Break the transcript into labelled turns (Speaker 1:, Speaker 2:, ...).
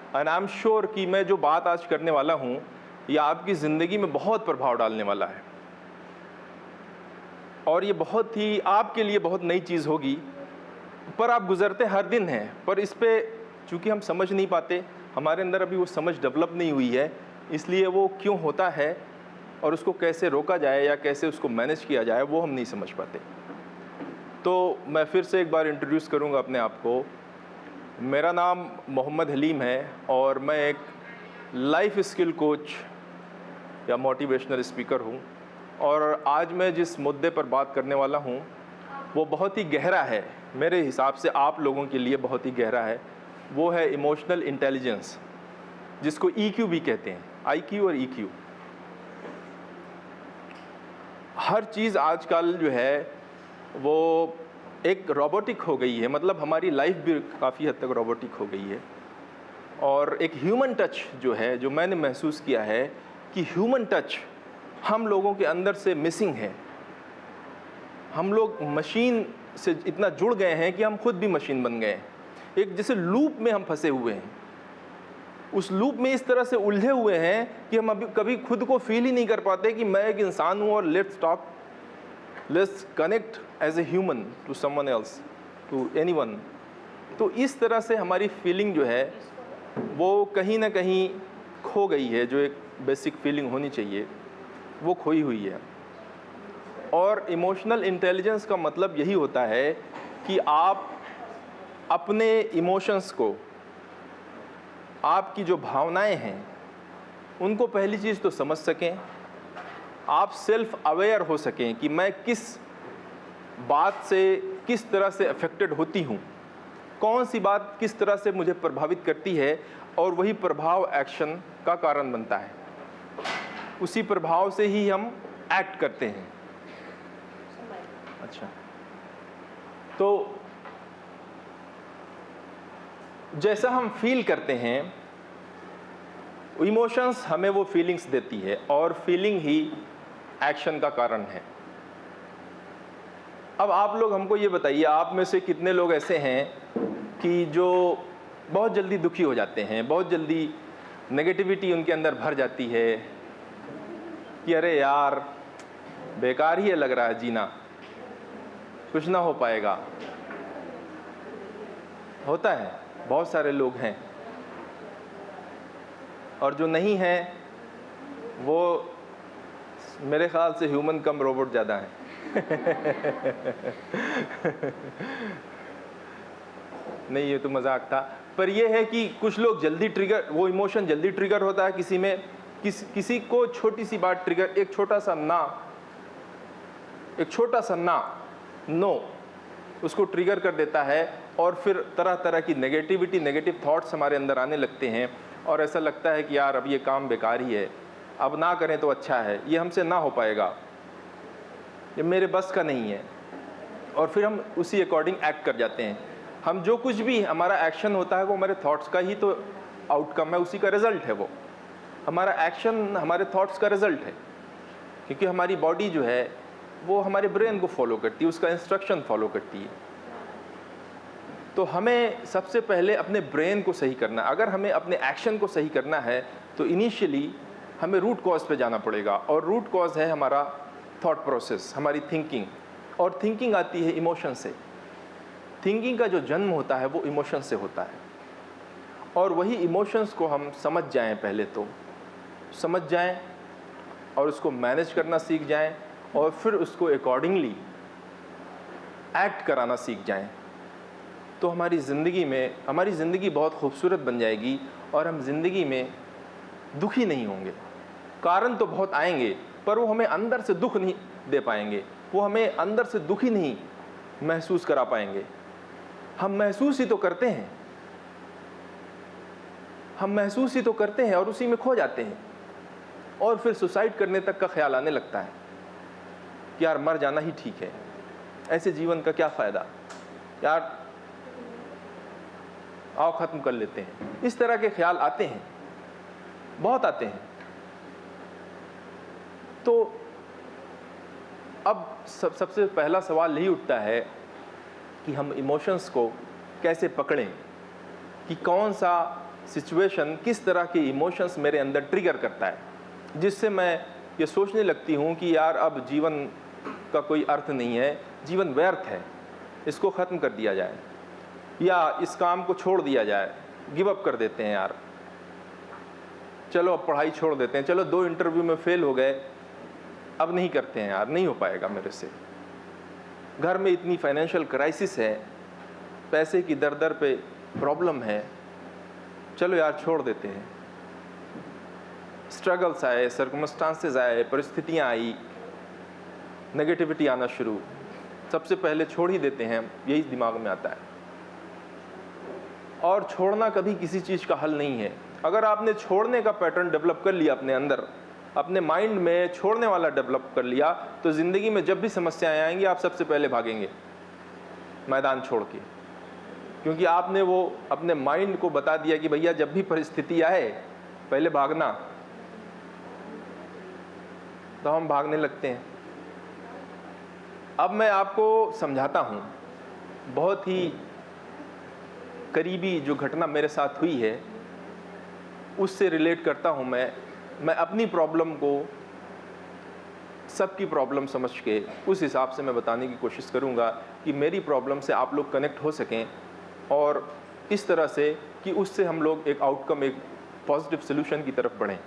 Speaker 1: And I am sure कि मैं जो बात आज करने वाला हूँ ये आपकी ज़िंदगी में बहुत प्रभाव डालने वाला है, और ये बहुत ही आपके लिए बहुत नई चीज़ होगी, पर आप गुज़रते हर दिन हैं, पर इस पे चूँकि हम समझ नहीं पाते, हमारे अंदर अभी वो समझ डेवलप नहीं हुई है, इसलिए वो क्यों होता है और उसको कैसे रोका जाए या कैसे उसको मैनेज किया जाए वो हम नहीं समझ पाते। तो मैं फिर से एक बार इंट्रोड्यूस करूँगा अपने आप को। मेरा नाम मोहम्मद हलीम है और मैं एक लाइफ स्किल कोच या मोटिवेशनल स्पीकर हूँ, और आज मैं जिस मुद्दे पर बात करने वाला हूँ वो बहुत ही गहरा है, मेरे हिसाब से आप लोगों के लिए बहुत ही गहरा है। वो है इमोशनल इंटेलिजेंस, जिसको EQ भी कहते हैं, IQ और EQ। हर चीज़ आजकल जो है वो एक रोबोटिक हो गई है, मतलब हमारी लाइफ भी काफ़ी हद तक रोबोटिक हो गई है, और एक ह्यूमन टच जो है, जो मैंने महसूस किया है कि ह्यूमन टच हम लोगों के अंदर से मिसिंग है। हम लोग मशीन से इतना जुड़ गए हैं कि हम खुद भी मशीन बन गए हैं। एक जैसे लूप में हम फंसे हुए हैं, उस लूप में इस तरह से उलझे हुए हैं कि हम अभी कभी खुद को फील ही नहीं कर पाते कि मैं एक इंसान हूँ, और let's connect as a human to someone else, to anyone. तो इस तरह से हमारी फीलिंग जो है वो कहीं ना कहीं खो गई है, जो एक बेसिक फीलिंग होनी चाहिए वो खोई हुई है। और इमोशनल इंटेलिजेंस का मतलब यही होता है कि आप अपने इमोशंस को, आपकी जो भावनाएं हैं उनको पहली चीज़ तो समझ सकें, आप सेल्फ अवेयर हो सकें कि मैं किस बात से किस तरह से अफेक्टेड होती हूँ, कौन सी बात किस तरह से मुझे प्रभावित करती है, और वही प्रभाव एक्शन का कारण बनता है। उसी प्रभाव से ही हम एक्ट करते हैं। अच्छा, तो जैसा हम फील करते हैं, इमोशंस हमें वो फीलिंग्स देती है, और फीलिंग ही एक्शन का कारण है। अब आप लोग हमको ये बताइए, आप में से कितने लोग ऐसे हैं कि जो बहुत जल्दी दुखी हो जाते हैं, बहुत जल्दी नेगेटिविटी उनके अंदर भर जाती है कि अरे यार बेकार ही है, लग रहा है जीना, कुछ ना हो पाएगा। होता है, बहुत सारे लोग हैं, और जो नहीं हैं वो मेरे ख्याल से ह्यूमन कम रोबोट ज़्यादा है। नहीं, ये तो मजाक था, पर ये है कि कुछ लोग जल्दी ट्रिगर, वो इमोशन जल्दी ट्रिगर होता है किसी में, किसी को छोटी सी बात ट्रिगर, एक छोटा सा ना नो उसको ट्रिगर कर देता है, और फिर तरह तरह की नेगेटिव थॉट्स हमारे अंदर आने लगते हैं, और ऐसा लगता है कि यार अब ये काम बेकार ही है, अब ना करें तो अच्छा है, ये हमसे ना हो पाएगा, ये मेरे बस का नहीं है, और फिर हम उसी अकॉर्डिंग एक्ट कर जाते हैं। हम जो कुछ भी हमारा एक्शन होता है वो हमारे थॉट्स का ही तो आउटकम है, उसी का रिजल्ट है वो। हमारा एक्शन हमारे थॉट्स का रिजल्ट है, क्योंकि हमारी बॉडी जो है वो हमारे ब्रेन को फॉलो करती है, उसका इंस्ट्रक्शन फॉलो करती है। तो हमें सबसे पहले अपने ब्रेन को सही करना, अगर हमें अपने एक्शन को सही करना है तो इनिशियली हमें रूट कॉज पे जाना पड़ेगा, और रूट कॉज है हमारा थॉट प्रोसेस, हमारी थिंकिंग, और थिंकिंग आती है इमोशन से। थिंकिंग का जो जन्म होता है वो इमोशन से होता है, और वही इमोशंस को हम समझ जाएं, पहले तो समझ जाएं और उसको मैनेज करना सीख जाएं, और फिर उसको अकॉर्डिंगली एक्ट कराना सीख जाएं, तो हमारी ज़िंदगी बहुत खूबसूरत बन जाएगी, और हम ज़िंदगी में दुखी नहीं होंगे। कारण तो बहुत आएंगे, पर वो हमें अंदर से दुख नहीं दे पाएंगे, वो हमें अंदर से दुखी नहीं महसूस करा पाएंगे। हम महसूस ही तो करते हैं, और उसी में खो जाते हैं, और फिर सुसाइड करने तक का ख्याल आने लगता है कि यार मर जाना ही ठीक है, ऐसे जीवन का क्या फ़ायदा, यार आओ ख़त्म कर लेते हैं। इस तरह के ख्याल आते हैं, बहुत आते हैं। तो अब सबसे पहला सवाल यही उठता है कि हम इमोशंस को कैसे पकड़ें, कि कौन सा सिचुएशन किस तरह के इमोशंस मेरे अंदर ट्रिगर करता है, जिससे मैं ये सोचने लगती हूँ कि यार अब जीवन का कोई अर्थ नहीं है, जीवन व्यर्थ है, इसको ख़त्म कर दिया जाए या इस काम को छोड़ दिया जाए, गिव अप कर देते हैं यार, चलो अब पढ़ाई छोड़ देते हैं, चलो 2 इंटरव्यू में फेल हो गए, अब नहीं करते हैं यार, नहीं हो पाएगा मेरे से, घर में इतनी फाइनेंशियल क्राइसिस है, पैसे की दर दर पे प्रॉब्लम है, चलो यार छोड़ देते हैं। स्ट्रगल्स आए, सर्कमस्टांसेस आए, परिस्थितियाँ आई, नेगेटिविटी आना शुरू, सबसे पहले छोड़ ही देते हैं, यही दिमाग में आता है। और छोड़ना कभी किसी चीज़ का हल नहीं है। अगर आपने छोड़ने का पैटर्न डेवलप कर लिया अपने अंदर, अपने माइंड में छोड़ने वाला डेवलप कर लिया, तो ज़िंदगी में जब भी समस्याएं आएंगी आप सबसे पहले भागेंगे मैदान छोड़ के, क्योंकि आपने वो अपने माइंड को बता दिया कि भैया जब भी परिस्थिति आए पहले भागना, तो हम भागने लगते हैं। अब मैं आपको समझाता हूँ, बहुत ही करीबी जो घटना मेरे साथ हुई है उससे रिलेट करता हूँ। मैं अपनी प्रॉब्लम को सबकी प्रॉब्लम समझ के उस हिसाब से मैं बताने की कोशिश करूँगा कि मेरी प्रॉब्लम से आप लोग कनेक्ट हो सकें और इस तरह से कि उससे हम लोग एक आउटकम, एक पॉजिटिव सोल्यूशन की तरफ बढ़ें।